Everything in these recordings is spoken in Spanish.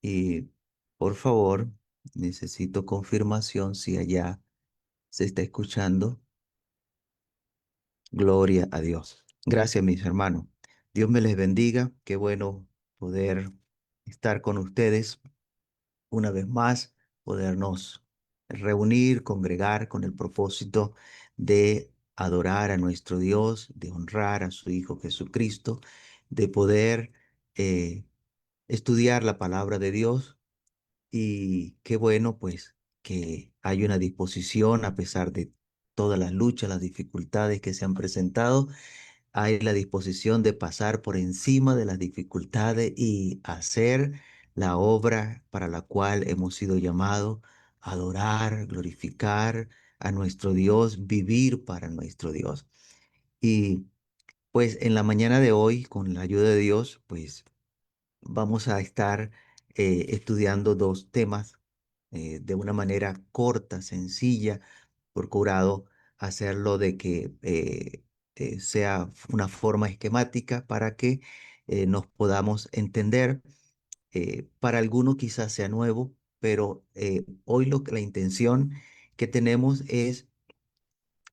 Y por favor, necesito confirmación si allá se está escuchando. Gloria a Dios. Gracias, mis hermanos. Dios me les bendiga. Qué bueno poder estar con ustedes una vez más, podernos reunir, congregar con el propósito de adorar a nuestro Dios, de honrar a su Hijo Jesucristo, de poder eh, estudiar la palabra de Dios. Y qué bueno, pues, que hay una disposición a pesar de todas las luchas, las dificultades que se han presentado. Hay la disposición de pasar por encima de las dificultades y hacer la obra para la cual hemos sido llamados, adorar, glorificar a nuestro Dios, vivir para nuestro Dios. Y pues en la mañana de hoy, con la ayuda de Dios, pues vamos a estar estudiando dos temas de una manera corta, sencilla. Procurado hacerlo de que sea una forma esquemática para que nos podamos entender. Para algunos quizás sea nuevo, pero hoy la intención que tenemos es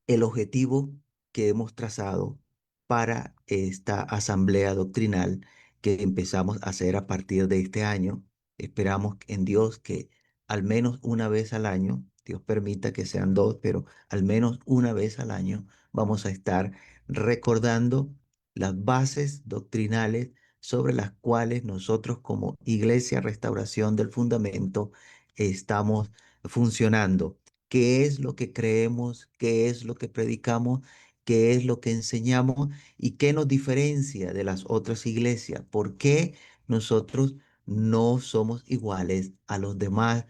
el objetivo que hemos trazado para esta asamblea doctrinal que empezamos a hacer a partir de este año. Esperamos en Dios que al menos una vez al año, Dios permita que sean dos, pero al menos una vez al año vamos a estar recordando las bases doctrinales sobre las cuales nosotros como Iglesia Restauración del Fundamento estamos funcionando. ¿Qué es lo que creemos? ¿Qué es lo que predicamos? ¿Qué es lo que enseñamos? ¿Y qué nos diferencia de las otras iglesias? ¿Por qué nosotros no somos iguales a los demás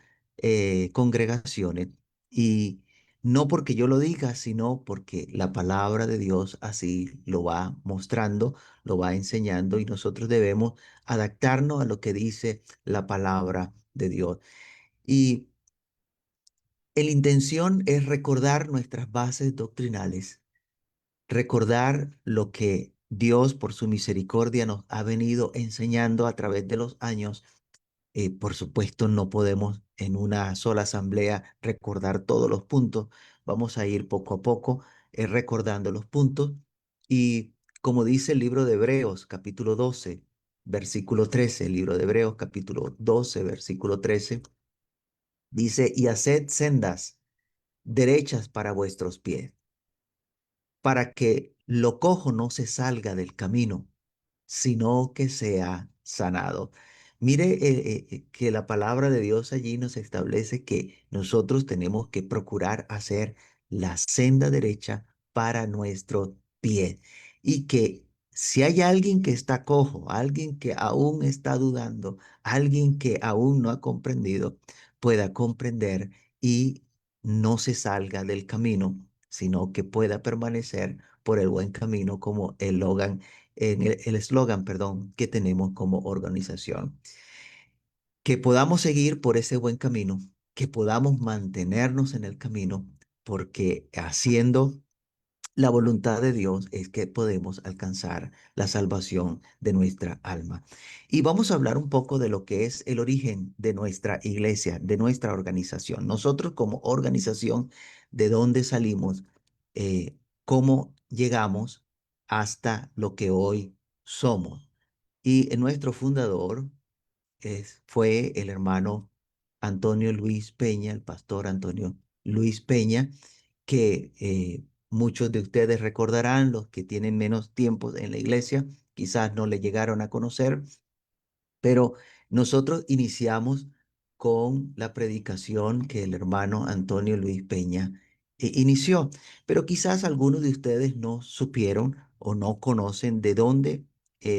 congregaciones? Y no porque yo lo diga, sino porque la palabra de Dios así lo va mostrando, lo va enseñando y nosotros debemos adaptarnos a lo que dice la palabra de Dios. Y la intención es recordar nuestras bases doctrinales, recordar lo que Dios por su misericordia nos ha venido enseñando a través de los años. Por supuesto, no podemos en una sola asamblea recordar todos los puntos. Vamos a ir poco a poco recordando los puntos. Y como dice el libro de Hebreos, capítulo 12, versículo 13, el libro de Hebreos, capítulo 12, versículo 13, dice, y haced sendas derechas para vuestros pies, para que lo cojo no se salga del camino, sino que sea sanado. Mire que la palabra de Dios allí nos establece que nosotros tenemos que procurar hacer la senda derecha para nuestro pie y que si hay alguien que está cojo, alguien que aún está dudando, alguien que aún no ha comprendido, pueda comprender y no se salga del camino, sino que pueda permanecer por el buen camino como el eslogan, perdón, que tenemos como organización. Que podamos seguir por ese buen camino, que podamos mantenernos en el camino, porque haciendo la voluntad de Dios es que podemos alcanzar la salvación de nuestra alma. Y vamos a hablar un poco de lo que es el origen de nuestra iglesia, de nuestra organización. Nosotros como organización, ¿de dónde salimos? ¿Cómo llegamos hasta lo que hoy somos? Y nuestro fundador fue el hermano Antonio Luis Peña, el pastor Antonio Luis Peña, que muchos de ustedes recordarán, los que tienen menos tiempo en la iglesia, quizás no le llegaron a conocer, pero nosotros iniciamos con la predicación que el hermano Antonio Luis Peña inició, pero quizás algunos de ustedes no supieron o no conocen de dónde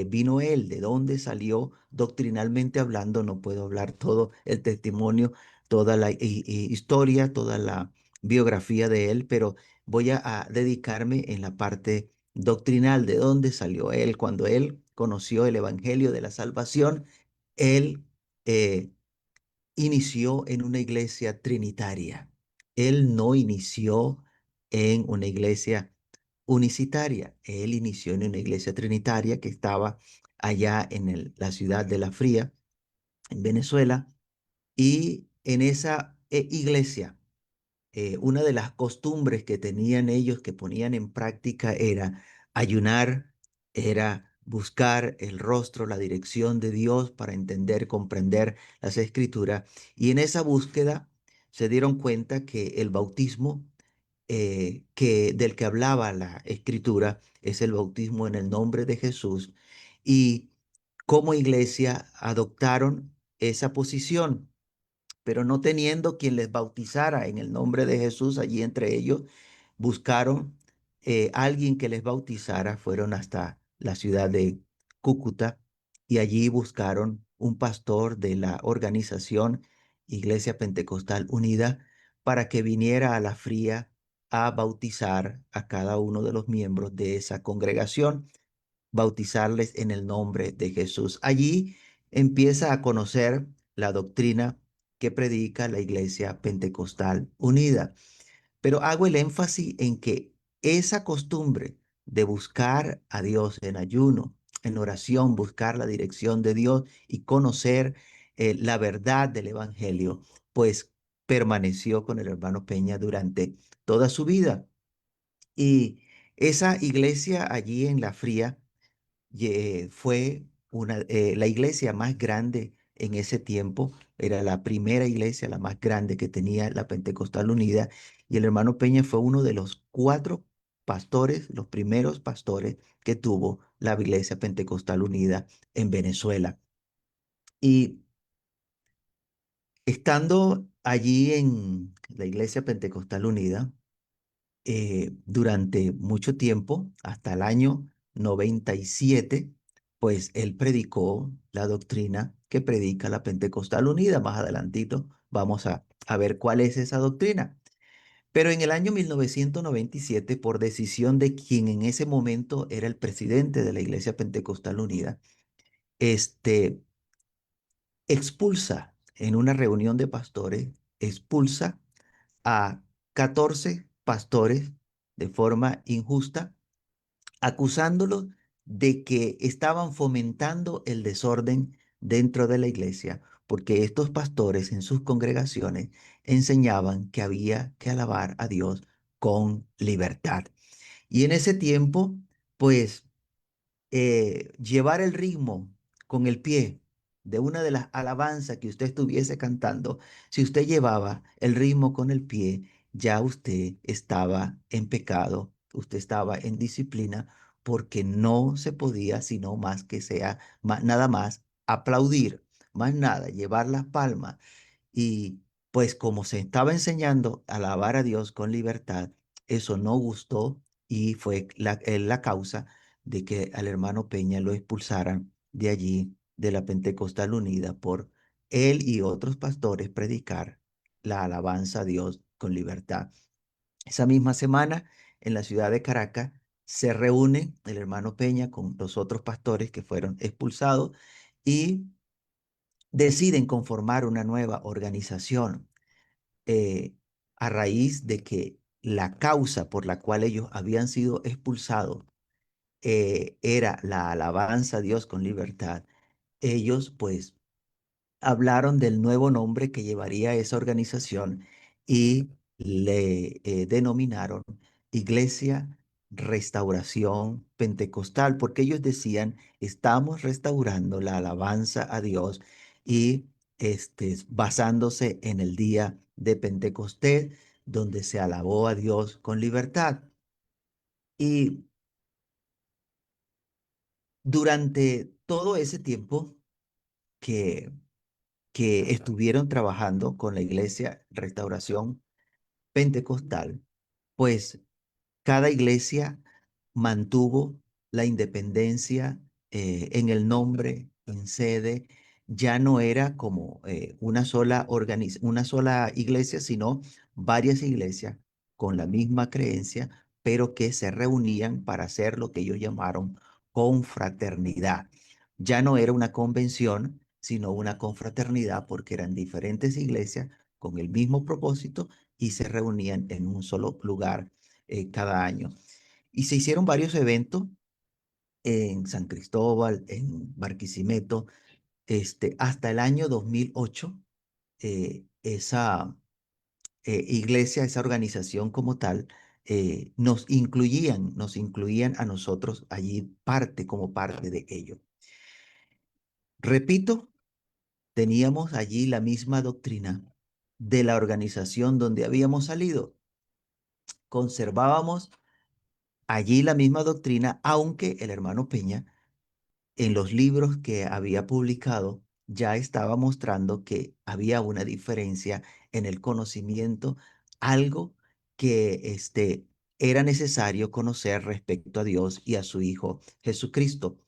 vino él, de dónde salió doctrinalmente hablando. No puedo hablar todo el testimonio, toda la historia, toda la biografía de él, pero voy a dedicarme en la parte doctrinal, de dónde salió él, cuando él conoció el evangelio de la salvación. Él inició en una iglesia trinitaria. Él no inició en una iglesia unicitaria. Él inició en una iglesia trinitaria que estaba allá en la ciudad de La Fría, en Venezuela, y en esa iglesia, una de las costumbres que tenían ellos, que ponían en práctica, era ayunar, era buscar el rostro, la dirección de Dios para entender, comprender las escrituras. Y en esa búsqueda se dieron cuenta que el bautismo del que hablaba la escritura es el bautismo en el nombre de Jesús. Y como iglesia adoptaron esa posición, pero no teniendo quien les bautizara en el nombre de Jesús allí entre ellos, buscaron alguien que les bautizara, fueron hasta la ciudad de Cúcuta y allí buscaron un pastor de la organización Iglesia Pentecostal Unida para que viniera a la fría a bautizar a cada uno de los miembros de esa congregación, bautizarles en el nombre de Jesús. Allí empieza a conocer la doctrina que predica la Iglesia Pentecostal Unida. Pero hago el énfasis en que esa costumbre de buscar a Dios en ayuno, en oración, buscar la dirección de Dios y conocer la verdad del Evangelio, pues permaneció con el hermano Peña durante toda su vida. Y esa iglesia allí en La Fría fue la iglesia más grande en ese tiempo. Era la primera iglesia, la más grande que tenía la Pentecostal Unida. Y el hermano Peña fue uno de los cuatro pastores, los primeros pastores que tuvo la iglesia Pentecostal Unida en Venezuela. Y estando allí en la iglesia Pentecostal Unida, durante mucho tiempo, hasta el año 97, pues él predicó la doctrina que predica la Pentecostal Unida. Más adelantito vamos a ver cuál es esa doctrina. Pero en el año 1997, por decisión de quien en ese momento era el presidente de la Iglesia Pentecostal Unida, este, expulsa en una reunión de pastores, expulsa a 14 pastores de forma injusta, acusándolos de que estaban fomentando el desorden dentro de la iglesia, porque estos pastores en sus congregaciones enseñaban que había que alabar a Dios con libertad. Y en ese tiempo, pues llevar el ritmo con el pie de una de las alabanzas que usted estuviese cantando, si usted llevaba el ritmo con el pie, ya usted estaba en pecado, usted estaba en disciplina, porque no se podía sino más que sea nada más aplaudir, más nada, llevar las palmas y pues como se estaba enseñando a alabar a Dios con libertad, eso no gustó y fue la causa de que al hermano Peña lo expulsaran de allí, de la Pentecostal Unida, por él y otros pastores predicar la alabanza a Dios con libertad. Esa misma semana, en la ciudad de Caracas, se reúne el hermano Peña con los otros pastores que fueron expulsados y deciden conformar una nueva organización eh, a raíz de que la causa por la cual ellos habían sido expulsados era la alabanza a Dios con libertad. Ellos pues hablaron del nuevo nombre que llevaría esa organización y le denominaron Iglesia Restauración Pentecostal, porque ellos decían, estamos restaurando la alabanza a Dios y basándose en el día de Pentecostés, donde se alabó a Dios con libertad. Y durante todo ese tiempo que estuvieron trabajando con la Iglesia Restauración Pentecostal, pues cada iglesia mantuvo la independencia en el nombre, en sede. Ya no era como una sola iglesia, sino varias iglesias con la misma creencia, pero que se reunían para hacer lo que ellos llamaron confraternidad. Ya no era una convención, sino una confraternidad, porque eran diferentes iglesias con el mismo propósito y se reunían en un solo lugar cada año. Y se hicieron varios eventos en San Cristóbal, en Barquisimeto, hasta el año 2008, esa iglesia, esa organización como tal, nos incluían a nosotros allí como parte de ello. Repito, teníamos allí la misma doctrina de la organización donde habíamos salido. Conservábamos allí la misma doctrina, aunque el hermano Peña, en los libros que había publicado, ya estaba mostrando que había una diferencia en el conocimiento, algo que era necesario conocer respecto a Dios y a su Hijo Jesucristo.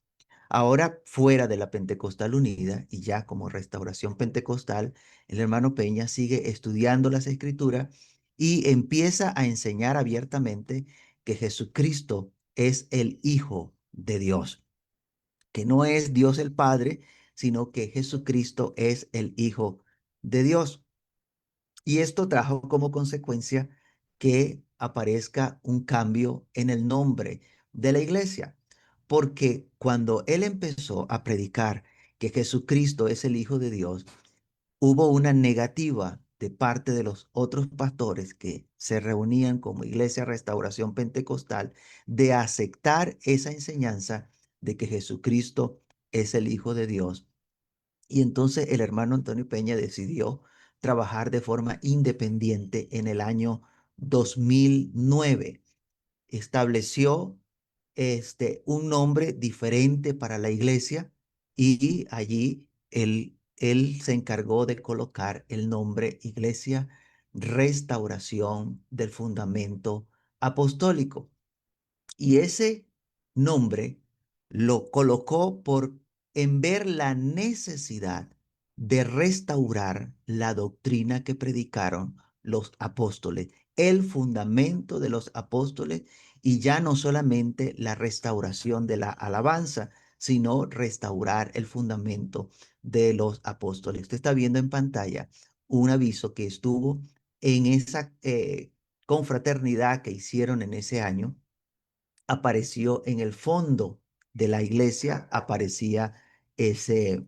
Ahora, fuera de la Pentecostal Unida y ya como Restauración Pentecostal, el hermano Peña sigue estudiando las Escrituras y empieza a enseñar abiertamente que Jesucristo es el Hijo de Dios, que no es Dios el Padre, sino que Jesucristo es el Hijo de Dios. Y esto trajo como consecuencia que aparezca un cambio en el nombre de la iglesia, porque cuando él empezó a predicar que Jesucristo es el Hijo de Dios, hubo una negativa de parte de los otros pastores que se reunían como Iglesia Restauración Pentecostal de aceptar esa enseñanza de que Jesucristo es el Hijo de Dios. Y entonces el hermano Antonio Peña decidió trabajar de forma independiente en el año 2009. Estableció un nombre diferente para la iglesia y allí él se encargó de colocar el nombre Iglesia Restauración del Fundamento Apostólico. Y ese nombre lo colocó en ver la necesidad de restaurar la doctrina que predicaron los apóstoles, el fundamento de los apóstoles, y ya no solamente la restauración de la alabanza, sino restaurar el fundamento de los apóstoles. Usted está viendo en pantalla un aviso que estuvo en esa confraternidad que hicieron en ese año. Apareció en el fondo de la iglesia, aparecía ese,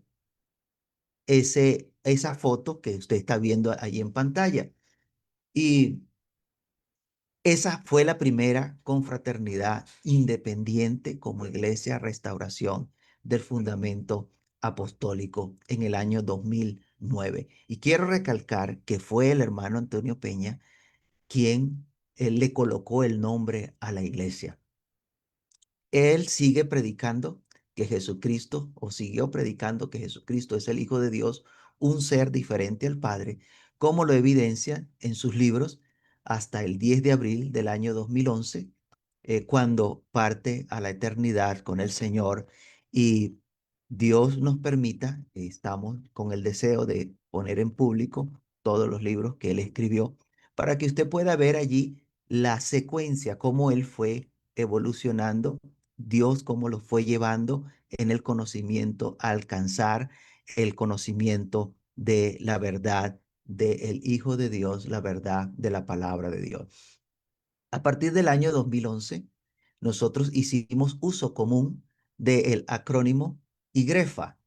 esa foto que usted está viendo ahí en pantalla. Y esa fue la primera confraternidad independiente como iglesia restauración del fundamento apostólico en el año 2009. Y quiero recalcar que fue el hermano Antonio Peña quien le colocó el nombre a la iglesia. Él sigue predicando que Jesucristo, o siguió predicando que Jesucristo es el Hijo de Dios, un ser diferente al Padre, como lo evidencia en sus libros hasta el 10 de abril del año 2011, cuando parte a la eternidad con el Señor y Dios nos permita, estamos con el deseo de poner en público todos los libros que él escribió, para que usted pueda ver allí la secuencia, cómo él fue evolucionando, Dios cómo lo fue llevando en el conocimiento a alcanzar el conocimiento de la verdad del Hijo de Dios, la verdad de la palabra de Dios. A partir del año 2011, nosotros hicimos uso común del acrónimo IGREFA,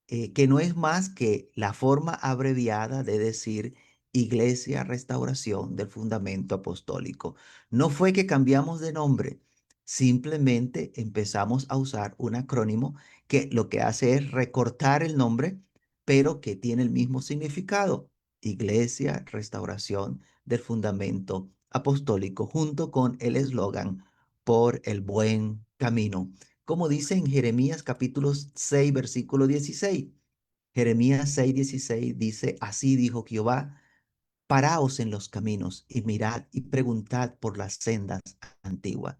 que no es más que la forma abreviada de decir Iglesia Restauración del Fundamento Apostólico. No fue que cambiamos de nombre, simplemente empezamos a usar un acrónimo que lo que hace es recortar el nombre, pero que tiene el mismo significado. Iglesia Restauración del Fundamento Apostólico, junto con el eslogan por el buen camino, como dice en Jeremías capítulo 6, versículo 16. Jeremías 6:16 dice, así dijo Jehová, paraos en los caminos y mirad y preguntad por las sendas antiguas,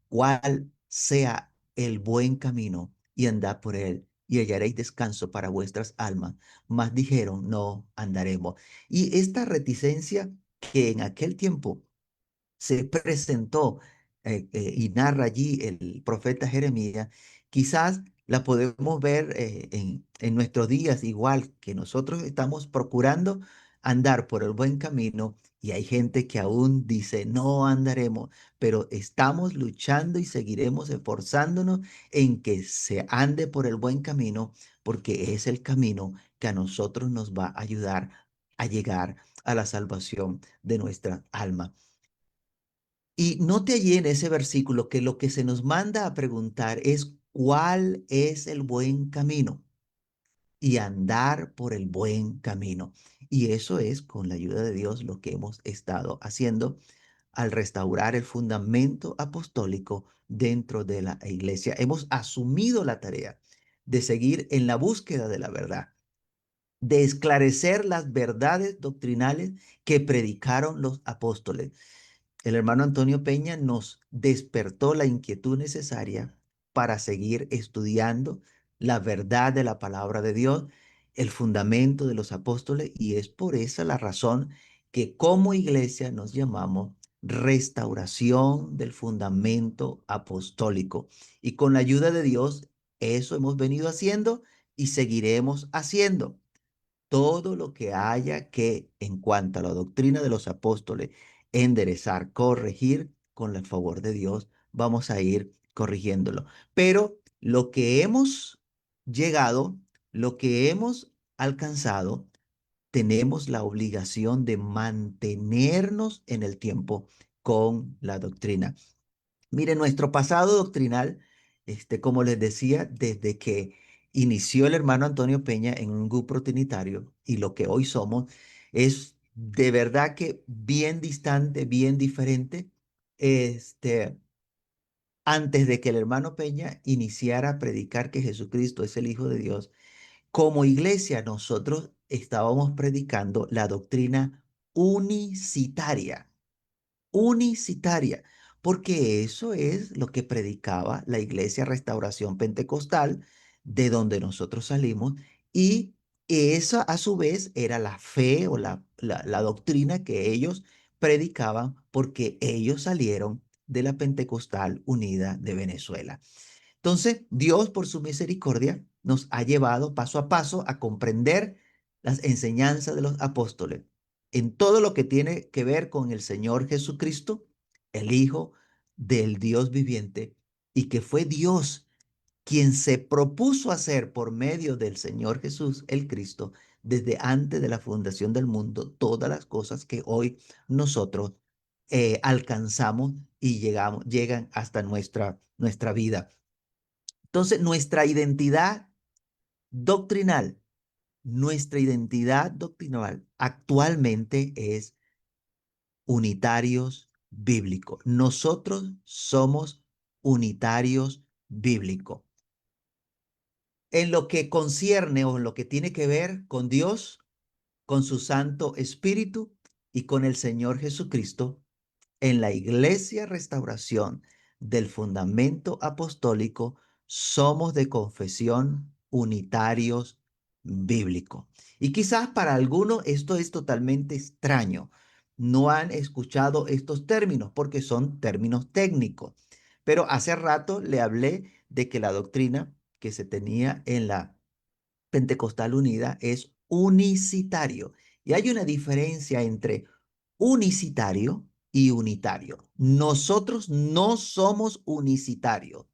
cuál sea el buen camino y andad por él y hallaréis descanso para vuestras almas. Mas dijeron, no andaremos. Y esta reticencia que en aquel tiempo se presentó y narra allí el profeta Jeremías, quizás la podemos ver en nuestros días igual que nosotros estamos procurando andar por el buen camino Y hay gente que aún dice, no andaremos, pero estamos luchando y seguiremos esforzándonos en que se ande por el buen camino, porque es el camino que a nosotros nos va a ayudar a llegar a la salvación de nuestra alma. Y note allí en ese versículo que lo que se nos manda a preguntar es cuál es el buen camino y andar por el buen camino. Y eso es, con la ayuda de Dios, lo que hemos estado haciendo al restaurar el fundamento apostólico dentro de la iglesia. Hemos asumido la tarea de seguir en la búsqueda de la verdad, de esclarecer las verdades doctrinales que predicaron los apóstoles. El hermano Antonio Peña nos despertó la inquietud necesaria para seguir estudiando la verdad de la palabra de Dios, el fundamento de los apóstoles, y es por esa la razón que como iglesia nos llamamos restauración del fundamento apostólico. Y con la ayuda de Dios, eso hemos venido haciendo y seguiremos haciendo todo lo que haya que, en cuanto a la doctrina de los apóstoles, enderezar, corregir, con el favor de Dios, vamos a ir corrigiéndolo. Pero lo que hemos llegado, lo que hemos alcanzado, tenemos la obligación de mantenernos en el tiempo con la doctrina. Mire, nuestro pasado doctrinal, como les decía, desde que inició el hermano Antonio Peña en un grupo trinitario y lo que hoy somos, es de verdad que bien distante, bien diferente. Antes de que el hermano Peña iniciara a predicar que Jesucristo es el Hijo de Dios, como iglesia nosotros estábamos predicando la doctrina unicitaria, unicitaria, porque eso es lo que predicaba la Iglesia Restauración Pentecostal, de donde nosotros salimos, y esa a su vez era la fe o la doctrina que ellos predicaban porque ellos salieron de la Pentecostal Unida de Venezuela. Entonces, Dios, por su misericordia, nos ha llevado paso a paso a comprender las enseñanzas de los apóstoles en todo lo que tiene que ver con el Señor Jesucristo, el Hijo del Dios viviente, y que fue Dios quien se propuso hacer por medio del Señor Jesús, el Cristo, desde antes de la fundación del mundo, todas las cosas que hoy nosotros alcanzamos y llegan hasta nuestra vida. Entonces, nuestra identidad doctrinal actualmente es unitarios bíblicos. Nosotros somos unitarios bíblicos. En lo que concierne o en lo que tiene que ver con Dios, con su Santo Espíritu y con el Señor Jesucristo, en la Iglesia Restauración del Fundamento Apostólico somos de confesión unitarios bíblicos. Y quizás para algunos esto es totalmente extraño. No han escuchado estos términos porque son términos técnicos. Pero hace rato le hablé de que la doctrina que se tenía en la Pentecostal Unida es unicitario. Y hay una diferencia entre unicitario y unitario. Nosotros no somos unicitarios.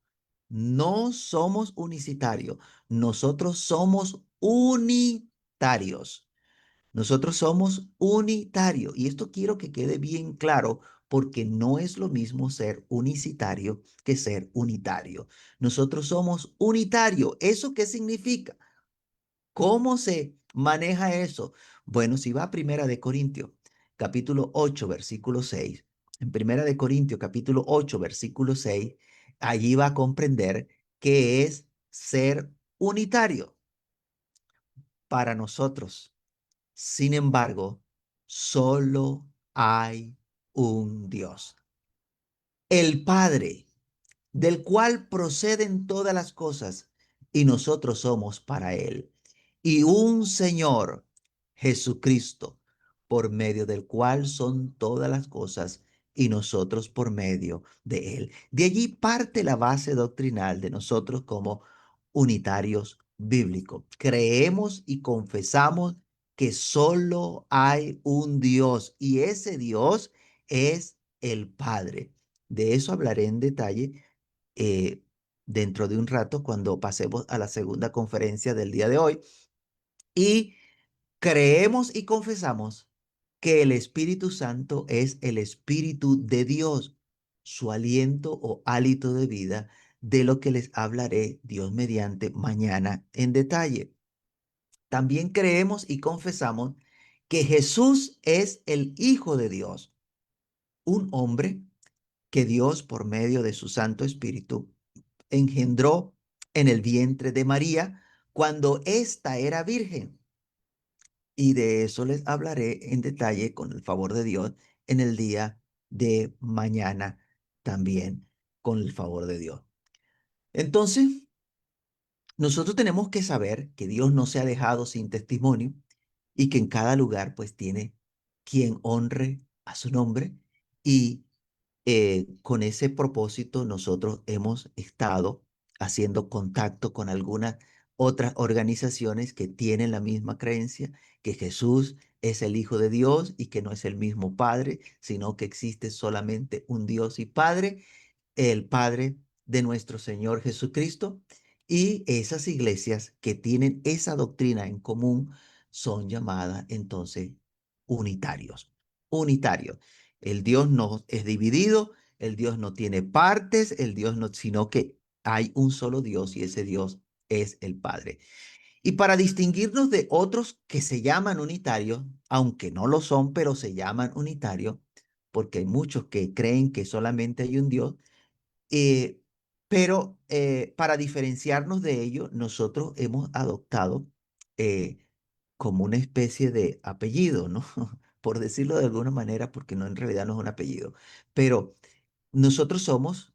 No somos unicitarios. Nosotros somos unitarios. Nosotros somos unitarios. Y esto quiero que quede bien claro porque no es lo mismo ser unicitario que ser unitario. Nosotros somos unitario. ¿Eso qué significa? ¿Cómo se maneja eso? Bueno, si va a Primera de Corintios, capítulo 8, versículo 6, en Primera de Corintios, capítulo 8, versículo 6, allí va a comprender qué es ser unitario para nosotros. Sin embargo, solo hay un Dios, el Padre, del cual proceden todas las cosas, y nosotros somos para Él. Y un Señor, Jesucristo, por medio del cual son todas las cosas, y nosotros por medio de Él. De allí parte la base doctrinal de nosotros como unitarios bíblicos. Creemos y confesamos que solo hay un Dios y ese Dios es el Padre. De eso hablaré en detalle eh, dentro de un rato cuando pasemos a la segunda conferencia del día de hoy. Y creemos y confesamos que el Espíritu Santo es el Espíritu de Dios, su aliento o hálito de vida, de lo que les hablaré Dios mediante mañana en detalle. También creemos y confesamos que Jesús es el Hijo de Dios, un hombre que Dios, por medio de su Santo Espíritu, engendró en el vientre de María cuando ésta era virgen. Y de eso les hablaré en detalle con el favor de Dios en el día de mañana también con el favor de Dios. Entonces, nosotros tenemos que saber que Dios no se ha dejado sin testimonio y que en cada lugar pues tiene quien honre a su nombre y con ese propósito nosotros hemos estado haciendo contacto con algunas otras organizaciones que tienen la misma creencia, que Jesús es el Hijo de Dios y que no es el mismo Padre, sino que existe solamente un Dios y Padre, el Padre de nuestro Señor Jesucristo. Y esas iglesias que tienen esa doctrina en común son llamadas entonces unitarios. Unitarios. El Dios no es dividido, el Dios no tiene partes, el Dios no, sino que hay un solo Dios y ese Dios es el Padre. Y para distinguirnos de otros que se llaman unitarios, aunque no lo son, pero se llaman unitarios, porque hay muchos que creen que solamente hay un Dios, eh, pero para diferenciarnos de ello, nosotros hemos adoptado eh, como una especie de apellido, ¿no? Por decirlo de alguna manera, porque no en realidad no es un apellido, pero nosotros somos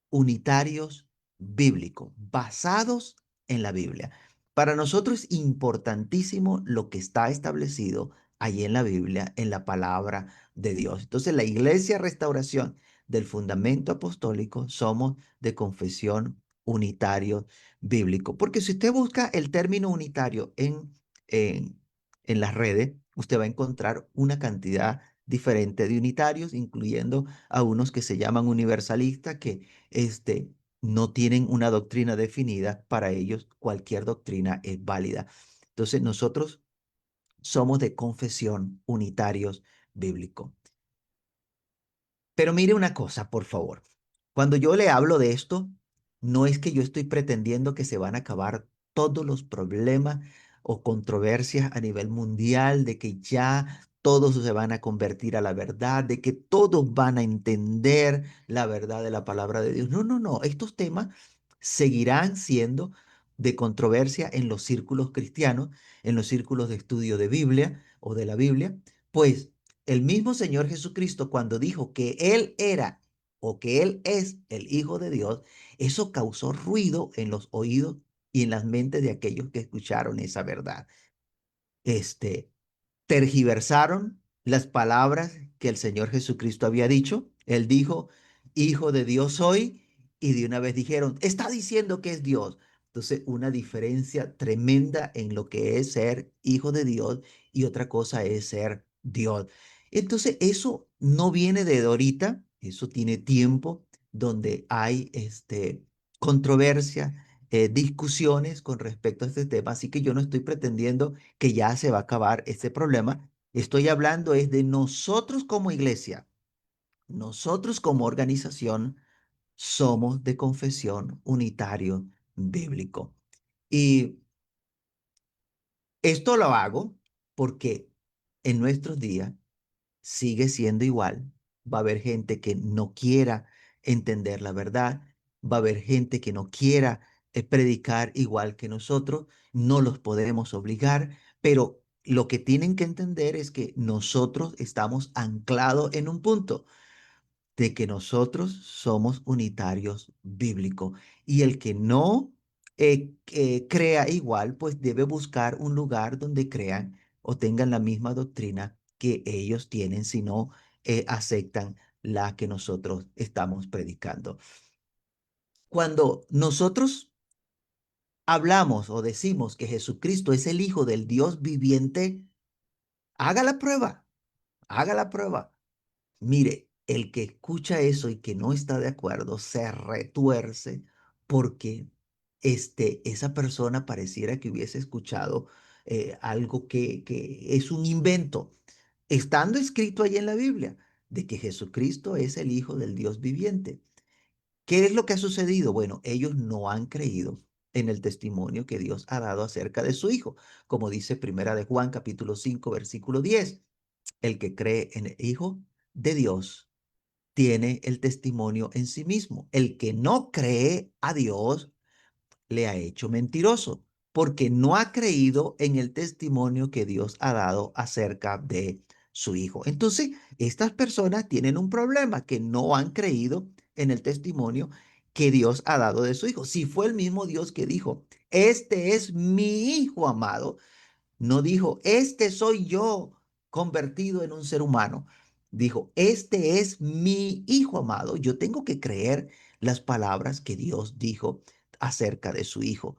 unitarios bíblicos, basados en la Biblia. Para nosotros es importantísimo lo que está establecido allí en la Biblia, en la palabra de Dios. Entonces, la Iglesia Restauración del Fundamento Apostólico somos de confesión unitario bíblico. Porque si usted busca el término unitario en, en las redes, usted va a encontrar una cantidad diferente de unitarios, incluyendo a unos que se llaman universalistas, que este, no tienen una doctrina definida, para ellos cualquier doctrina es válida. Entonces nosotros somos de confesión unitarios bíblico. Pero mire una cosa, por favor. Cuando yo le hablo de esto, no es que yo estoy pretendiendo que se van a acabar todos los problemas o controversias a nivel mundial, de que ya todos se van a convertir a la verdad, de que todos van a entender la verdad de la palabra de Dios. No, no, no. Estos temas seguirán siendo de controversia en los círculos cristianos, en los círculos de estudio de Biblia o de la Biblia, pues el mismo Señor Jesucristo, cuando dijo que Él era o que Él es el Hijo de Dios, eso causó ruido en los oídos y en las mentes de aquellos que escucharon esa verdad. Este, tergiversaron las palabras que el Señor Jesucristo había dicho. Él dijo, Hijo de Dios soy, y de una vez dijeron, está diciendo que es Dios. Entonces, una diferencia tremenda en lo que es ser hijo de Dios y otra cosa es ser Dios. Entonces, eso no viene de ahorita, eso tiene tiempo donde hay controversia, discusiones con respecto a este tema, así que yo no estoy pretendiendo que ya se va a acabar este problema. Estoy hablando es de nosotros como iglesia, nosotros como organización somos de confesión unitario bíblico. Y esto lo hago porque en nuestros días sigue siendo igual. Va a haber gente que no quiera entender la verdad, va a haber gente que no quiera predicar igual que nosotros, no los podemos obligar, pero lo que tienen que entender es que nosotros estamos anclados en un punto de que nosotros somos unitarios bíblicos y el que no crea igual, pues debe buscar un lugar donde crean o tengan la misma doctrina que ellos tienen, si no aceptan la que nosotros estamos predicando. Cuando nosotros hablamos o decimos que Jesucristo es el Hijo del Dios viviente, Haga la prueba, haga la prueba. Mire, el que escucha eso y que no está de acuerdo se retuerce porque esa persona pareciera que hubiese escuchado algo que es un invento, estando escrito ahí en la Biblia, de que Jesucristo es el Hijo del Dios viviente. ¿Qué es lo que ha sucedido? Bueno, ellos no han creído en el testimonio que Dios ha dado acerca de su Hijo, como dice Primera de Juan capítulo 5 versículo 10. El que cree en el Hijo de Dios tiene el testimonio en sí mismo. El que no cree a Dios le ha hecho mentiroso, porque no ha creído en el testimonio que Dios ha dado acerca de su Hijo. Entonces, estas personas tienen un problema, que no han creído en el testimonio que Dios ha dado de su Hijo. Si fue el mismo Dios que dijo, este es mi Hijo amado, no dijo, este soy yo convertido en un ser humano. Dijo, este es mi Hijo amado. Yo tengo que creer las palabras que Dios dijo acerca de su Hijo,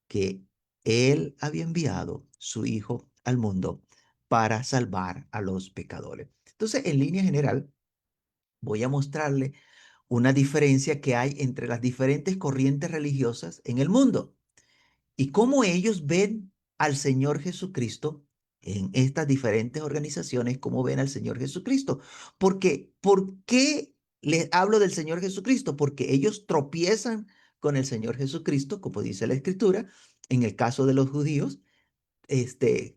que Él había enviado su Hijo al mundo para salvar a los pecadores. Entonces, en línea general, voy a mostrarle una diferencia que hay entre las diferentes corrientes religiosas en el mundo y cómo ellos ven al Señor Jesucristo en estas diferentes organizaciones, cómo ven al Señor Jesucristo. Porque, ¿por qué les hablo del Señor Jesucristo? Porque ellos tropiezan con el Señor Jesucristo, como dice la Escritura, en el caso de los judíos,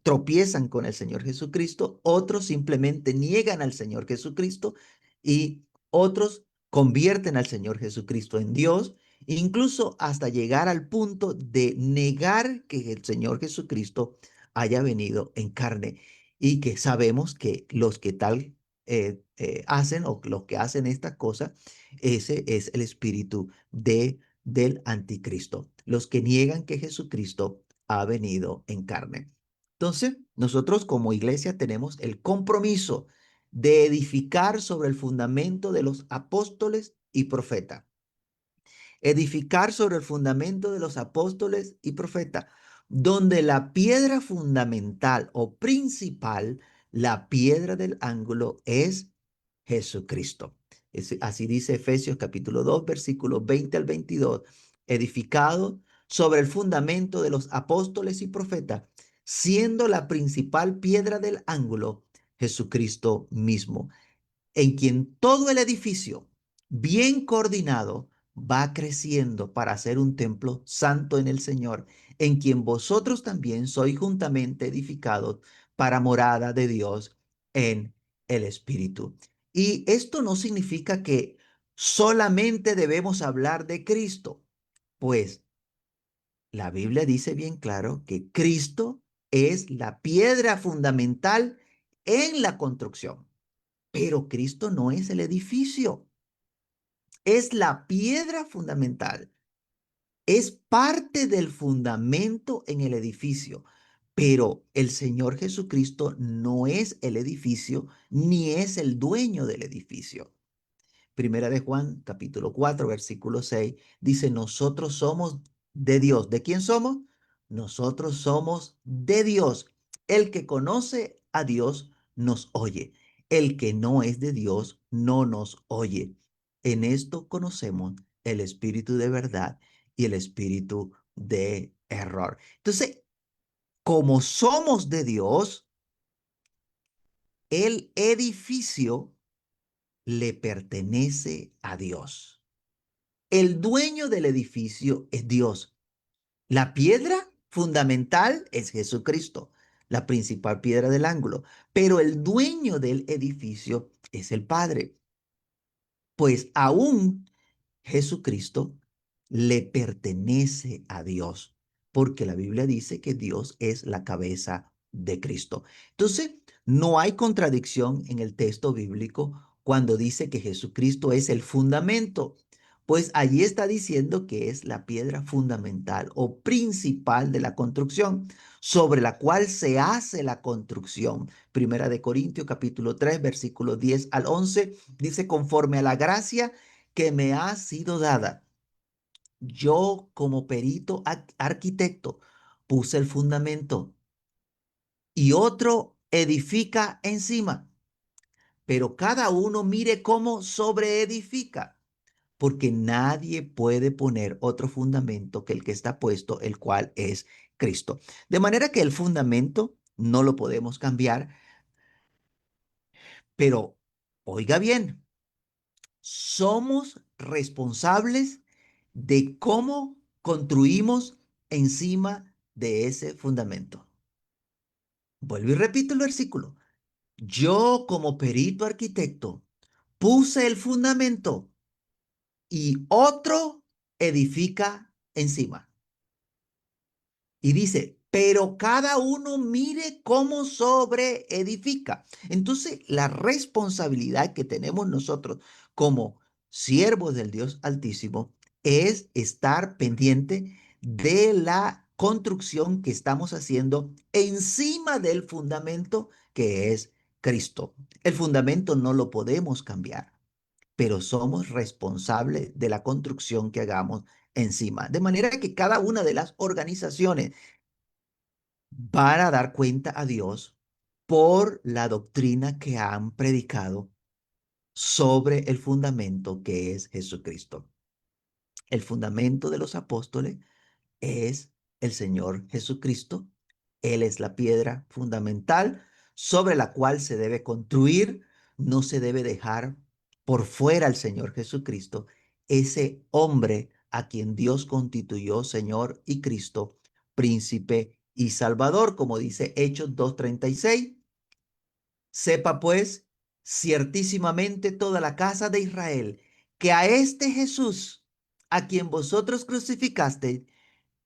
tropiezan con el Señor Jesucristo, otros simplemente niegan al Señor Jesucristo y otros convierten al Señor Jesucristo en Dios, incluso hasta llegar al punto de negar que el Señor Jesucristo haya venido en carne y que sabemos que los que tal hacen o los que hacen esta cosa, ese es el espíritu del anticristo, los que niegan que Jesucristo ha venido en carne. Entonces, nosotros como iglesia tenemos el compromiso de edificar sobre el fundamento de los apóstoles y profetas. Edificar sobre el fundamento de los apóstoles y profetas, donde la piedra fundamental o principal, la piedra del ángulo es Jesucristo. Así dice Efesios capítulo 2, versículos 20 al 22, edificado sobre el fundamento de los apóstoles y profetas, siendo la principal piedra del ángulo Jesucristo mismo, en quien todo el edificio, bien coordinado, va creciendo para ser un templo santo en el Señor, en quien vosotros también sois juntamente edificados para morada de Dios en el Espíritu. Y esto no significa que solamente debemos hablar de Cristo, pues la Biblia dice bien claro que Cristo es la piedra fundamental en la construcción. Pero Cristo no es el edificio, es la piedra fundamental, es parte del fundamento en el edificio. Pero el Señor Jesucristo no es el edificio ni es el dueño del edificio. Primera de Juan, capítulo 4 versículo 6 dice, nosotros somos de Dios. ¿De quién somos? Nosotros somos de Dios. El que conoce a Dios nos oye. El que no es de Dios no nos oye. En esto conocemos el espíritu de verdad y el espíritu de error. Entonces, como somos de Dios, el edificio le pertenece a Dios. El dueño del edificio es Dios. La piedra fundamental es Jesucristo, la principal piedra del ángulo, pero el dueño del edificio es el Padre. Pues aún Jesucristo le pertenece a Dios, porque la Biblia dice que Dios es la cabeza de Cristo. Entonces, no hay contradicción en el texto bíblico cuando dice que Jesucristo es el fundamento, pues allí está diciendo que es la piedra fundamental o principal de la construcción, sobre la cual se hace la construcción. Primera de Corintios capítulo 3, versículos 10 al 11, dice, conforme a la gracia que me ha sido dada. Yo como perito arquitecto puse el fundamento y otro edifica encima, pero cada uno mire cómo sobreedifica, porque nadie puede poner otro fundamento que el que está puesto, el cual es Cristo. De manera que el fundamento no lo podemos cambiar, pero oiga bien, somos responsables de cómo construimos encima de ese fundamento. Vuelvo y repito el versículo. Yo como perito arquitecto puse el fundamento y otro edifica encima. Y dice, pero cada uno mire cómo sobre edifica. Entonces, la responsabilidad que tenemos nosotros como siervos del Dios Altísimo es estar pendiente de la construcción que estamos haciendo encima del fundamento que es Cristo. El fundamento no lo podemos cambiar, pero somos responsables de la construcción que hagamos encima. De manera que cada una de las organizaciones van a dar cuenta a Dios por la doctrina que han predicado sobre el fundamento que es Jesucristo. El fundamento de los apóstoles es el Señor Jesucristo. Él es la piedra fundamental sobre la cual se debe construir. No se debe dejar por fuera al Señor Jesucristo, ese hombre a quien Dios constituyó Señor y Cristo, príncipe y salvador, como dice Hechos 2:36. Sepa pues ciertísimamente toda la casa de Israel que a este Jesús, a quien vosotros crucificaste,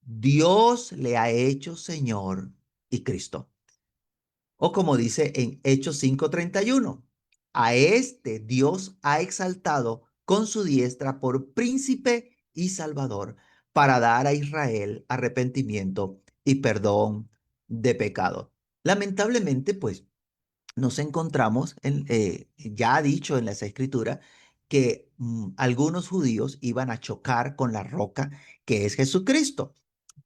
Dios le ha hecho Señor y Cristo. O como dice en Hechos 5:31, a este Dios ha exaltado con su diestra por príncipe y salvador para dar a Israel arrepentimiento y perdón de pecado. Lamentablemente, pues nos encontramos, ya ha dicho en las escrituras, que algunos judíos iban a chocar con la roca que es Jesucristo.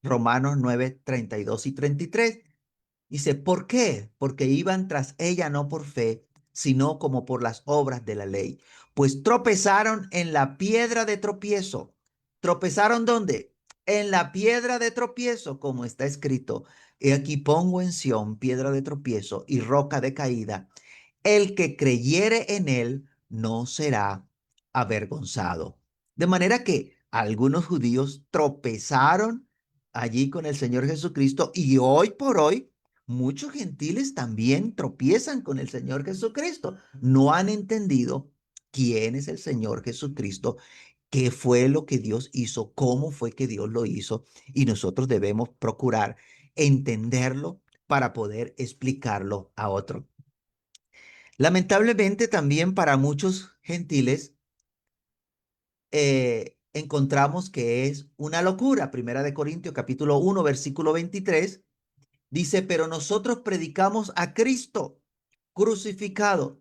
Romanos 9:32 y 33. Dice, ¿por qué? Porque iban tras ella no por fe, sino como por las obras de la ley. Pues tropezaron en la piedra de tropiezo. ¿Tropezaron dónde? En la piedra de tropiezo, como está escrito. He aquí pongo en Sión piedra de tropiezo y roca de caída. El que creyere en él no será avergonzado. De manera que algunos judíos tropezaron allí con el Señor Jesucristo y hoy por hoy muchos gentiles también tropiezan con el Señor Jesucristo. No han entendido quién es el Señor Jesucristo, qué fue lo que Dios hizo, cómo fue que Dios lo hizo, y nosotros debemos procurar entenderlo para poder explicarlo a otro. Lamentablemente también para muchos gentiles encontramos que es una locura. Primera de Corintios capítulo 1 versículo 23 dice, pero nosotros predicamos a Cristo crucificado.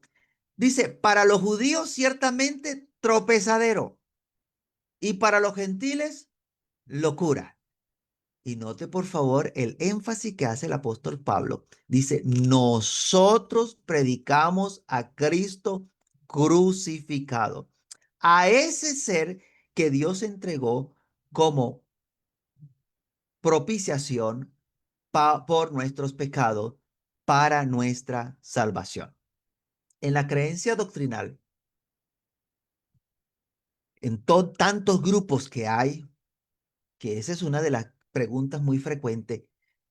Dice, para los judíos ciertamente tropezadero y para los gentiles locura. Y note por favor el énfasis que hace el apóstol Pablo. Dice, nosotros predicamos a Cristo crucificado, a ese ser que Dios entregó como propiciación por nuestros pecados para nuestra salvación. En la creencia doctrinal, en tantos grupos que hay, que esa es una de las preguntas muy frecuentes.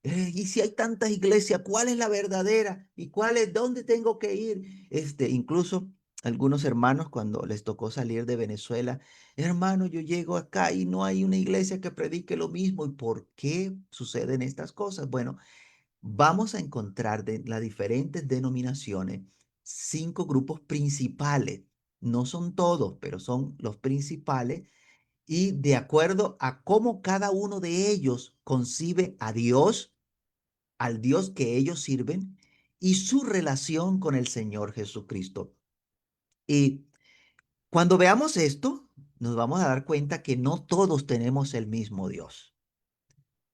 Y si hay tantas iglesias, ¿cuál es la verdadera? ¿Y cuál es dónde tengo que ir? Incluso algunos hermanos cuando les tocó salir de Venezuela, hermano, yo llego acá y no hay una iglesia que predique lo mismo. ¿Y por qué suceden estas cosas? Bueno, vamos a encontrar de las diferentes denominaciones 5 grupos principales. No son todos, pero son los principales y de acuerdo a cómo cada uno de ellos concibe a Dios, al Dios que ellos sirven y su relación con el Señor Jesucristo. Y cuando veamos esto, nos vamos a dar cuenta que no todos tenemos el mismo Dios.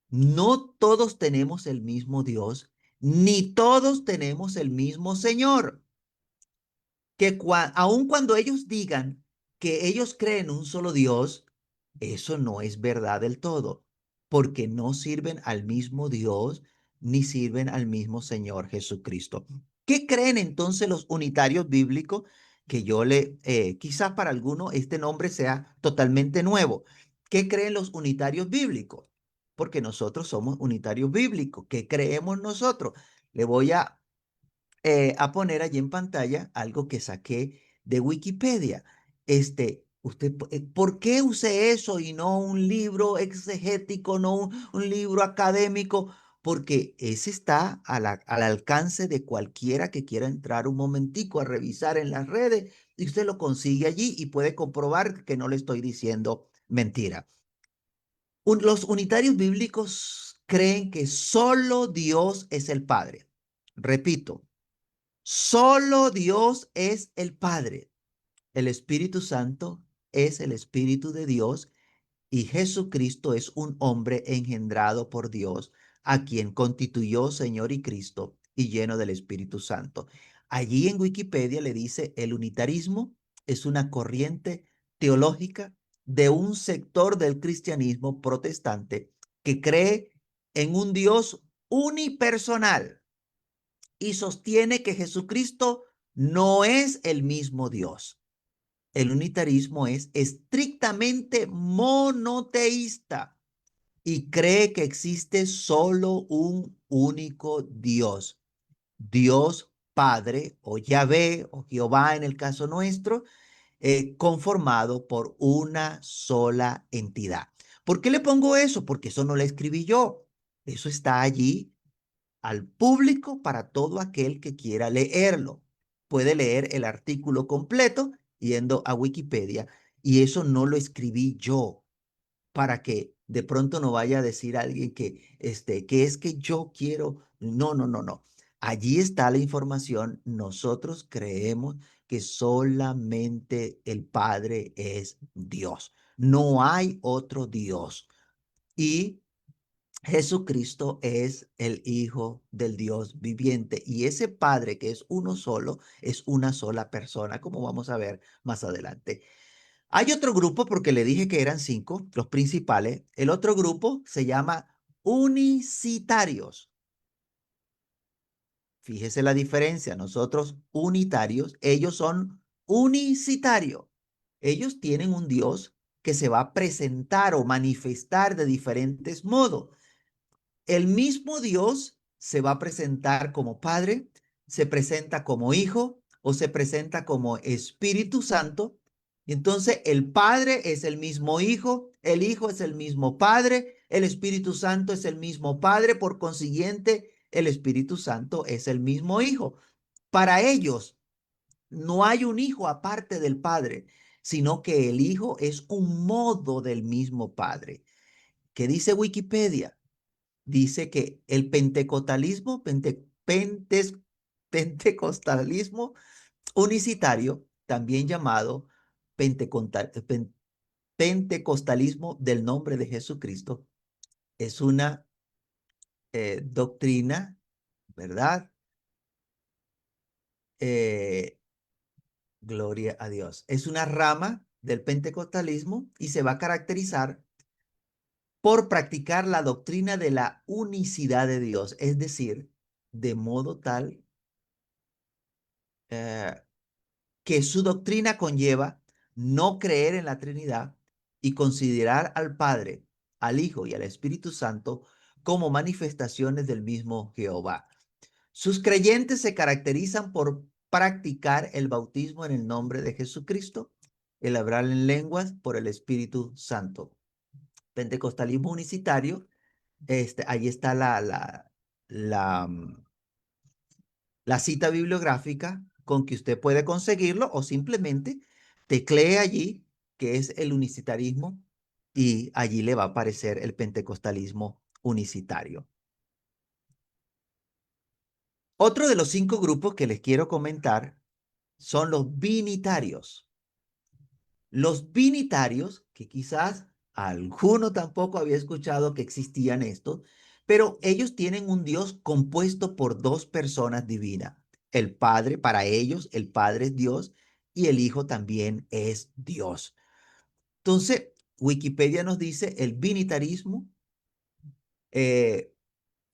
No todos tenemos el mismo Dios, ni todos tenemos el mismo Señor. Que aun cuando ellos digan que ellos creen en un solo Dios, eso no es verdad del todo, porque no sirven al mismo Dios ni sirven al mismo Señor Jesucristo. ¿Qué creen entonces los unitarios bíblicos? Que quizás para algunos este nombre sea totalmente nuevo. ¿Qué creen los unitarios bíblicos? Porque nosotros somos unitarios bíblicos. ¿Qué creemos nosotros? Le voy a poner allí en pantalla algo que saqué de Wikipedia. ¿Por qué usé eso y no un libro exegético, no un libro académico? Porque ese está al alcance de cualquiera que quiera entrar un momentico a revisar en las redes y usted lo consigue allí y puede comprobar que no le estoy diciendo mentira. Los unitarios bíblicos creen que solo Dios es el Padre. Repito, solo Dios es el Padre. El Espíritu Santo es el Espíritu de Dios y Jesucristo es un hombre engendrado por Dios, a quien constituyó Señor y Cristo y lleno del Espíritu Santo. Allí en Wikipedia le dice, el unitarismo es una corriente teológica de un sector del cristianismo protestante que cree en un Dios unipersonal y sostiene que Jesucristo no es el mismo Dios. El unitarismo es estrictamente monoteísta y cree que existe solo un único Dios. Dios Padre o Yahvé o Jehová en el caso nuestro, conformado por una sola entidad. ¿Por qué le pongo eso? Porque eso no lo escribí yo. Eso está allí al público para todo aquel que quiera leerlo. Puede leer el artículo completo yendo a Wikipedia y eso no lo escribí yo para que de pronto no vaya a decir alguien que es que yo quiero. No, no, no, no. Allí está la información. Nosotros creemos que solamente el Padre es Dios. No hay otro Dios. Y Jesucristo es el Hijo del Dios viviente y ese Padre que es uno solo es una sola persona, como vamos a ver más adelante. Hay otro grupo, porque le dije que eran cinco, los principales. El otro grupo se llama unicitarios. Fíjese la diferencia. Nosotros unitarios, ellos son unicitarios. Ellos tienen un Dios que se va a presentar o manifestar de diferentes modos. El mismo Dios se va a presentar como Padre, se presenta como Hijo o se presenta como Espíritu Santo. Entonces el Padre es el mismo Hijo, el Hijo es el mismo Padre, el Espíritu Santo es el mismo Padre, por consiguiente el Espíritu Santo es el mismo Hijo. Para ellos no hay un Hijo aparte del Padre, sino que el Hijo es un modo del mismo Padre. ¿Qué dice Wikipedia? Dice que el pentecostalismo unicitario, también llamado pentecostalismo del nombre de Jesucristo, es una doctrina, ¿verdad? Eh, Gloria a Dios. Es una rama del pentecostalismo y se va a caracterizar por practicar la doctrina de la unicidad de Dios, es decir, de modo tal eh, que su doctrina conlleva no creer en la Trinidad y considerar al Padre, al Hijo y al Espíritu Santo como manifestaciones del mismo Jehová. Sus creyentes se caracterizan por practicar el bautismo en el nombre de Jesucristo, el hablar en lenguas por el Espíritu Santo. Pentecostalismo unicitario, ahí está la, mm, la cita bibliográfica con que usted puede conseguirlo o simplemente teclee allí que es el unicitarismo y allí le va a aparecer el pentecostalismo unicitario. Otro de los cinco grupos que les quiero comentar son los binitarios. Los binitarios, que quizás alguno tampoco había escuchado que existían estos, pero ellos tienen un Dios compuesto por dos personas divinas. El Padre, para ellos, el Padre es Dios y el Hijo también es Dios. Entonces, Wikipedia nos dice el binitarismo eh,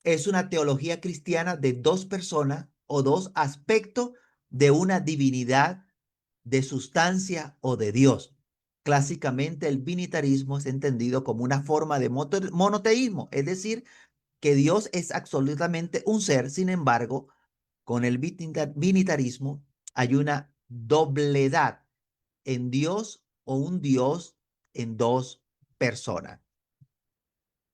es una teología cristiana de dos personas o dos aspectos de una divinidad, de sustancia o de Dios. Clásicamente el binitarismo es entendido como una forma de monoteísmo, es decir, que Dios es absolutamente un ser. Sin embargo, con el binitarismo hay una dobledad en Dios o un Dios en dos personas.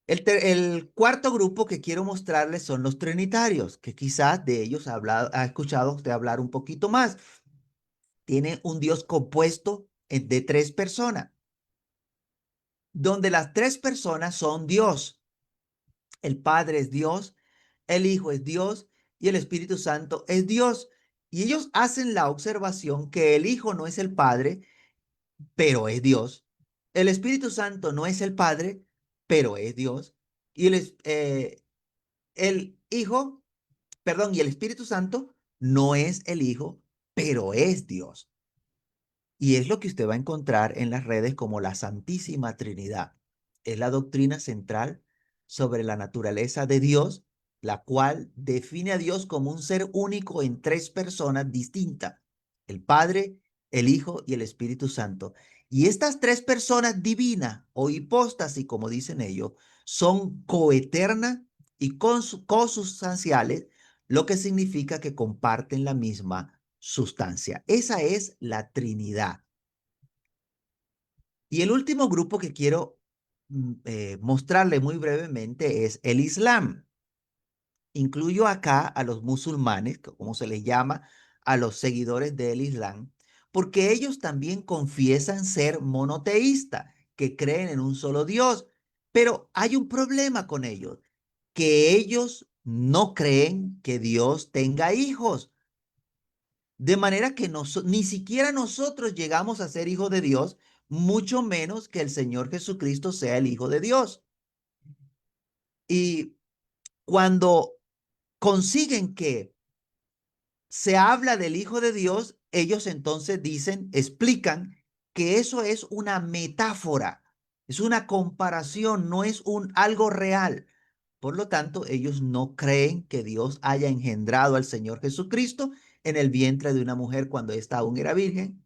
El cuarto grupo que quiero mostrarles son los trinitarios, que quizás de ellos ha escuchado usted hablar un poquito más. Tiene un Dios compuesto de tres personas, donde las tres personas son Dios. El Padre es Dios, el Hijo es Dios y el Espíritu Santo es Dios. Y ellos hacen la observación que el Hijo no es el Padre, pero es Dios. El Espíritu Santo no es el Padre, pero es Dios. Y el Hijo, perdón, y el Espíritu Santo no es el Hijo, pero es Dios. Y es lo que usted va a encontrar en las redes como la Santísima Trinidad. Es la doctrina central sobre la naturaleza de Dios, la cual define a Dios como un ser único en tres personas distintas, el Padre, el Hijo y el Espíritu Santo. Y estas tres personas divinas o hipóstasis, como dicen ellos, son coeternas y consustanciales, lo que significa que comparten la misma sustancia. Esa es la Trinidad. Y el último grupo que quiero mostrarle muy brevemente es el Islam. Incluyo acá a los musulmanes, como se les llama a los seguidores del Islam, porque ellos también confiesan ser monoteístas, que creen en un solo Dios. Pero hay un problema con ellos, que ellos no creen que Dios tenga hijos. De manera que ni siquiera nosotros llegamos a ser hijos de Dios, mucho menos que el Señor Jesucristo sea el Hijo de Dios. Y cuando consiguen que se habla del Hijo de Dios, ellos entonces dicen, explican que eso es una metáfora, es una comparación, no es algo real. Por lo tanto, ellos no creen que Dios haya engendrado al Señor Jesucristo en el vientre de una mujer cuando ésta aún era virgen.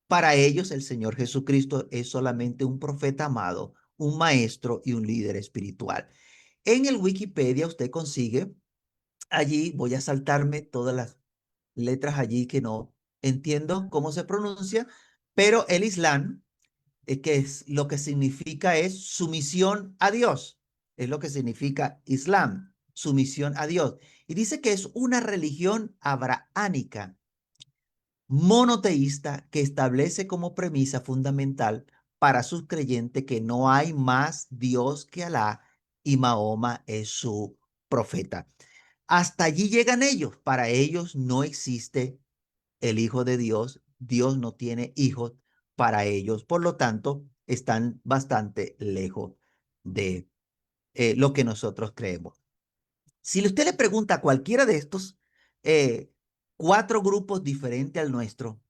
Para ellos, el Señor Jesucristo es solamente un profeta amado, un maestro y un líder espiritual. En el Wikipedia usted consigue, allí voy a saltarme todas las letras allí que no entiendo cómo se pronuncia, pero el Islam, que es lo que significa es sumisión a Dios, es lo que significa Islam, sumisión a Dios. Y dice que es una religión abrahámica, monoteísta, que establece como premisa fundamental para sus creyentes que no hay más Dios que Alá y Mahoma es su profeta. Hasta allí llegan ellos. Para ellos no existe el Hijo de Dios. Dios no tiene hijos para ellos. Por lo tanto, están bastante lejos de lo que nosotros creemos. Si usted le pregunta a cualquiera de estos eh, cuatro grupos diferentes al nuestro,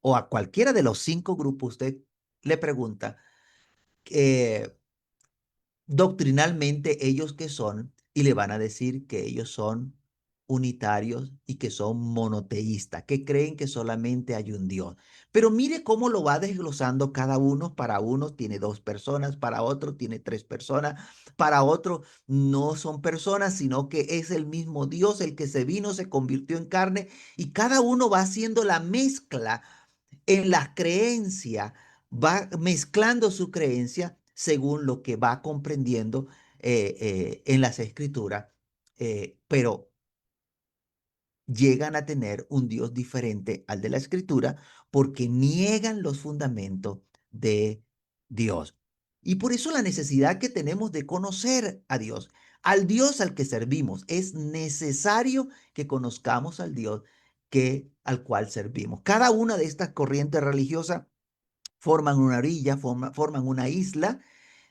o a cualquiera de los cinco grupos, usted le pregunta, eh, doctrinalmente ellos que son, y le van a decir que ellos son unitarios y que son monoteístas, que creen que solamente hay un Dios. Pero mire cómo lo va desglosando cada uno. Para unos tiene dos personas, para otro tiene tres personas, para otro no son personas, sino que es el mismo Dios el que se vino, se convirtió en carne, y cada uno va haciendo la mezcla en la creencia, va mezclando su creencia según lo que va comprendiendo en las escrituras, pero llegan a tener un Dios diferente al de la escritura porque niegan los fundamentos de Dios. Y por eso la necesidad que tenemos de conocer a Dios, al Dios al que servimos. Es necesario que conozcamos al Dios al cual servimos. Cada una de estas corrientes religiosas forman una orilla, forman una isla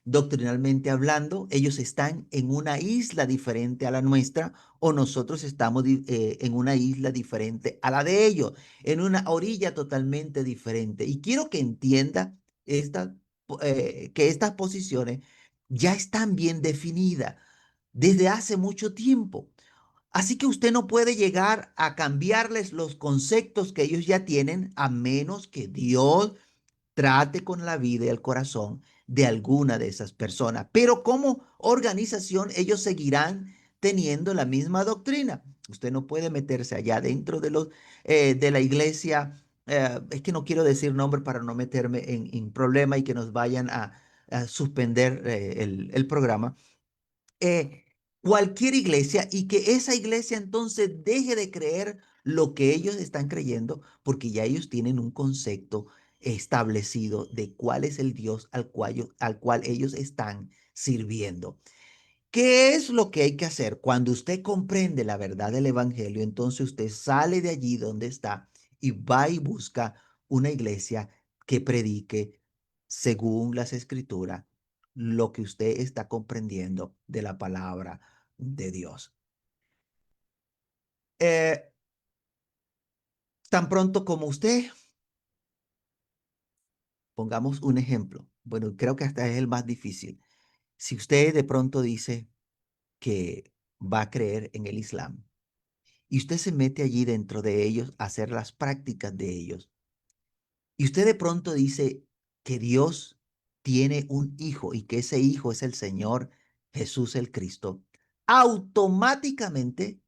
doctrinalmente hablando, ellos están en una isla diferente a la nuestra o nosotros estamos en una isla diferente a la de ellos, en una orilla totalmente diferente. Y quiero que entienda esta, que estas posiciones ya están bien definidas desde hace mucho tiempo. Así que usted no puede llegar a cambiarles los conceptos que ellos ya tienen a menos que Dios trate con la vida y el corazón de alguna de esas personas. Pero como organización, ellos seguirán teniendo la misma doctrina. Usted no puede meterse allá dentro de la iglesia. Es que no quiero decir nombre para no meterme en problema y que nos vayan a suspender el programa. eh, Cualquier iglesia y que esa iglesia entonces deje de creer lo que ellos están creyendo porque ya ellos tienen un concepto establecido de cuál es el Dios al cual ellos están sirviendo. ¿Qué es lo que hay que hacer? Cuando usted comprende la verdad del Evangelio, entonces usted sale de allí donde está y va y busca una iglesia que predique según las escrituras lo que usted está comprendiendo de la palabra de Dios. Eh, Tan pronto como usted, pongamos un ejemplo, bueno, creo que hasta es el más difícil. Si usted de pronto dice que va a creer en el Islam, y usted se mete allí dentro de ellos a hacer las prácticas de ellos, y usted de pronto dice que Dios tiene un hijo y que ese hijo es el Señor Jesús el Cristo, automáticamente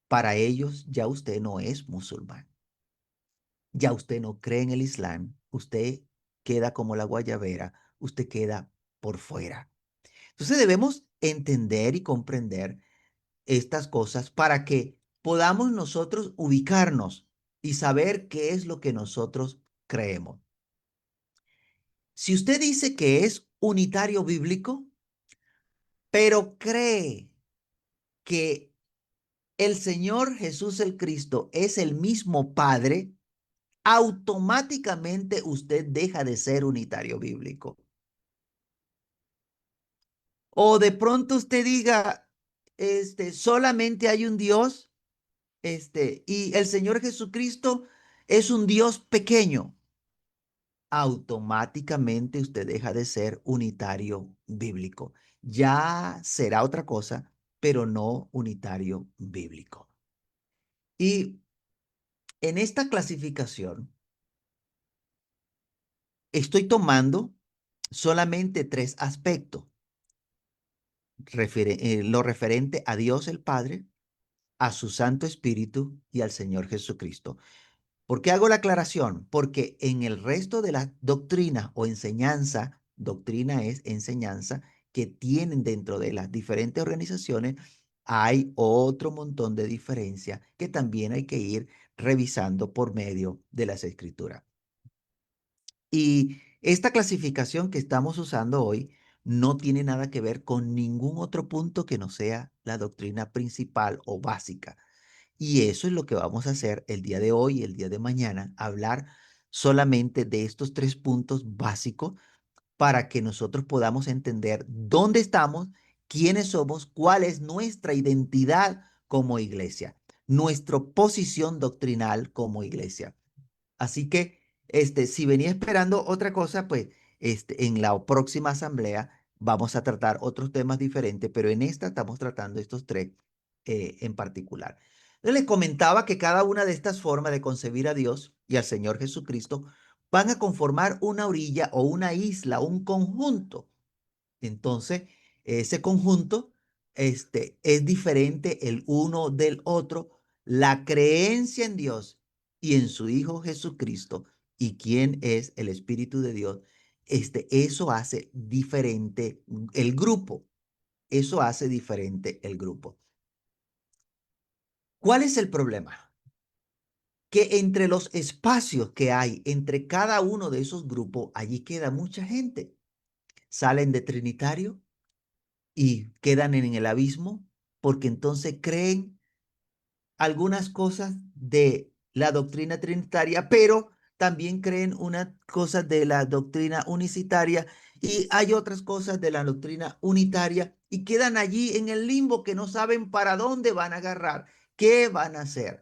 para ellos ya usted no es musulmán, ya usted no cree en el Islam, usted queda como la guayabera, usted queda por fuera. Entonces debemos entender y comprender estas cosas para que podamos nosotros ubicarnos y saber qué es lo que nosotros creemos. Si usted dice que es unitario bíblico, pero cree que el Señor Jesús el Cristo es el mismo Padre, automáticamente usted deja de ser unitario bíblico. O de pronto usted diga, solamente hay un Dios, y el Señor Jesucristo es un Dios pequeño, automáticamente usted deja de ser unitario bíblico. Ya será otra cosa, pero no unitario bíblico. Y en esta clasificación estoy tomando solamente tres aspectos. Lo referente a Dios el Padre, a su Santo Espíritu y al Señor Jesucristo. ¿Por qué hago la aclaración? Porque en el resto de las doctrinas o enseñanza, doctrina es enseñanza, que tienen dentro de las diferentes organizaciones, hay otro montón de diferencias que también hay que ir revisando por medio de las escrituras. Y esta clasificación que estamos usando hoy no tiene nada que ver con ningún otro punto que no sea la doctrina principal o básica. Y eso es lo que vamos a hacer el día de hoy y el día de mañana, hablar solamente de estos tres puntos básicos para que nosotros podamos entender dónde estamos, quiénes somos, cuál es nuestra identidad como iglesia, nuestra posición doctrinal como iglesia. Así que, si venía esperando otra cosa, pues, en la próxima asamblea vamos a tratar otros temas diferentes, pero en esta estamos tratando estos tres en particular. Yo les comentaba que cada una de estas formas de concebir a Dios y al Señor Jesucristo van a conformar una orilla o una isla, un conjunto. Entonces, ese conjunto, es diferente el uno del otro. La creencia en Dios y en su Hijo Jesucristo y quién es el Espíritu de Dios, eso hace diferente el grupo. Eso hace diferente el grupo. ¿Cuál es el problema? Que entre los espacios que hay entre cada uno de esos grupos, allí queda mucha gente. Salen de Trinitario y quedan en el abismo porque entonces creen algunas cosas de la doctrina trinitaria, pero también creen unas cosas de la doctrina unicitaria y hay otras cosas de la doctrina unitaria y quedan allí en el limbo que no saben para dónde van a agarrar, qué van a hacer.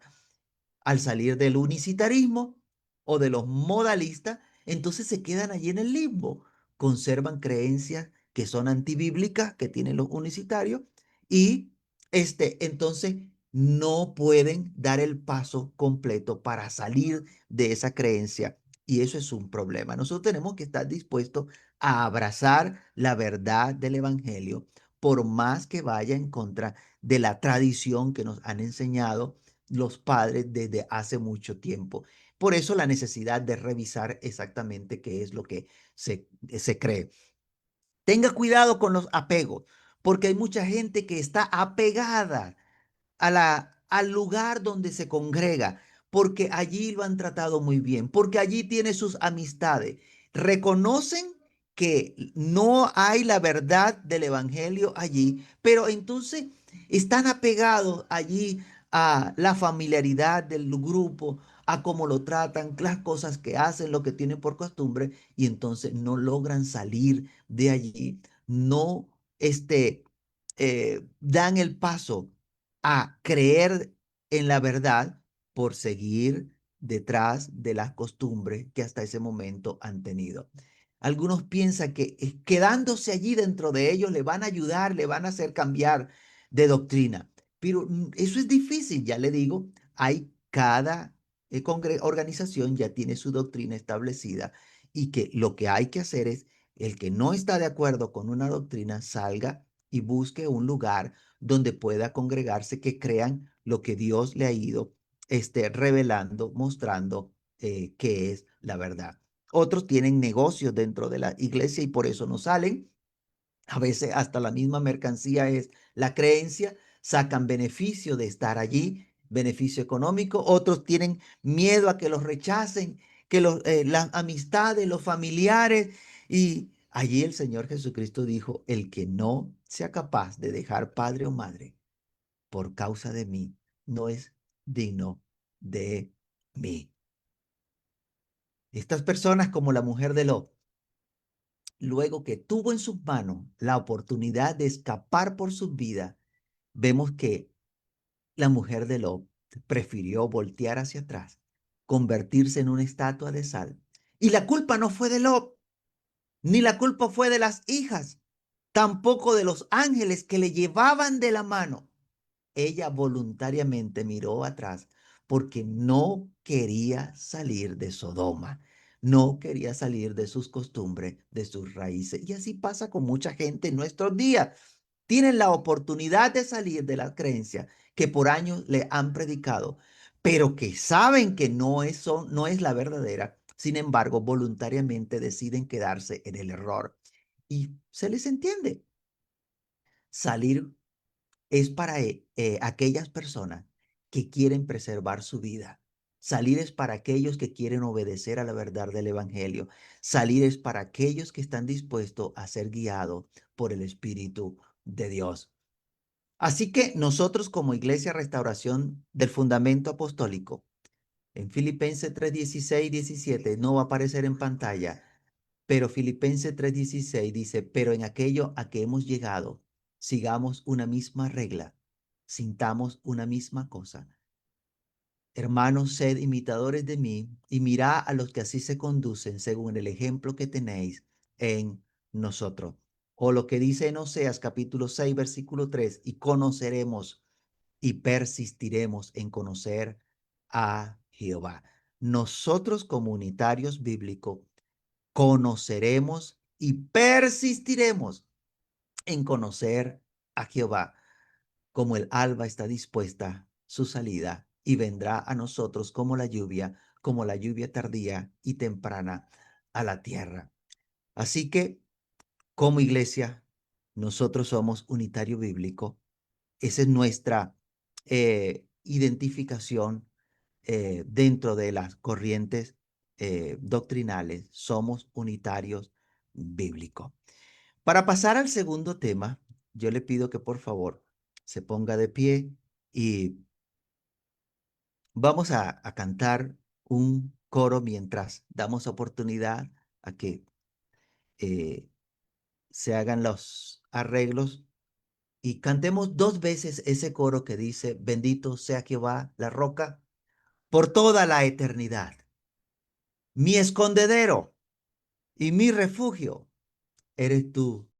Al salir del unicitarismo o de los modalistas, entonces se quedan allí en el limbo. Conservan creencias que son antibíblicas, que tienen los unicitarios, y entonces no pueden dar el paso completo para salir de esa creencia. Y eso es un problema. Nosotros tenemos que estar dispuestos a abrazar la verdad del Evangelio, por más que vaya en contra de la tradición que nos han enseñado los padres desde hace mucho tiempo. Por eso la necesidad de revisar exactamente qué es lo que se cree. Tenga cuidado con los apegos, porque hay mucha gente que está apegada al lugar donde se congrega, porque allí lo han tratado muy bien, porque allí tiene sus amistades. Reconocen que no hay la verdad del evangelio allí, pero entonces están apegados allí a la familiaridad del grupo, a cómo lo tratan, las cosas que hacen, lo que tienen por costumbre, y entonces no logran salir de allí, no dan el paso a creer en la verdad por seguir detrás de las costumbres que hasta ese momento han tenido. Algunos piensan que quedándose allí dentro de ellos le van a ayudar, le van a hacer cambiar de doctrina. Pero eso es difícil, ya le digo, hay cada organización ya tiene su doctrina establecida y que lo que hay que hacer es el que no está de acuerdo con una doctrina salga y busque un lugar donde pueda congregarse, que crean lo que Dios le ha ido revelando, mostrando qué es la verdad. Otros tienen negocios dentro de la iglesia y por eso no salen. A veces hasta la misma mercancía es la creencia, sacan beneficio de estar allí, beneficio económico. Otros tienen miedo a que los rechacen, que las amistades, los familiares. Y allí el Señor Jesucristo dijo, el que no sea capaz de dejar padre o madre por causa de mí, no es digno de mí. Estas personas como la mujer de Lot, luego que tuvo en sus manos la oportunidad de escapar por su vida, vemos que la mujer de Lot prefirió voltear hacia atrás, convertirse en una estatua de sal. Y la culpa no fue de Lot, ni la culpa fue de las hijas, tampoco de los ángeles que le llevaban de la mano. Ella voluntariamente miró atrás porque no quería salir de Sodoma, no quería salir de sus costumbres, de sus raíces. Y así pasa con mucha gente en nuestros días. Tienen la oportunidad de salir de la creencia que por años le han predicado, pero que saben que no es la verdadera. Sin embargo, voluntariamente deciden quedarse en el error. Y se les entiende. Salir es para aquellas personas que quieren preservar su vida. Salir es para aquellos que quieren obedecer a la verdad del Evangelio. Salir es para aquellos que están dispuestos a ser guiados por el Espíritu de Dios. Así que nosotros como Iglesia Restauración del Fundamento Apostólico, en Filipenses 3:16, 17, no va a aparecer en pantalla, pero Filipenses 3:16 dice, pero en aquello a que hemos llegado, sigamos una misma regla, sintamos una misma cosa. Hermanos, sed imitadores de mí y mirad a los que así se conducen según el ejemplo que tenéis en nosotros. O lo que dice en Oseas capítulo 6, versículo 3, y conoceremos y persistiremos en conocer a Jehová. Nosotros comunitarios bíblicos conoceremos y persistiremos en conocer a Jehová, como el alba está dispuesta su salida y vendrá a nosotros como la lluvia tardía y temprana a la tierra. Así que, como iglesia, nosotros somos unitario bíblico. Esa es nuestra identificación dentro de las corrientes doctrinales. Somos unitarios bíblicos. Para pasar al segundo tema, yo le pido que por favor se ponga de pie y vamos a cantar un coro mientras damos oportunidad a que se hagan los arreglos y cantemos 2 veces ese coro que dice, bendito sea Jehová, la roca, por toda la eternidad. Mi escondedero y mi refugio eres tú,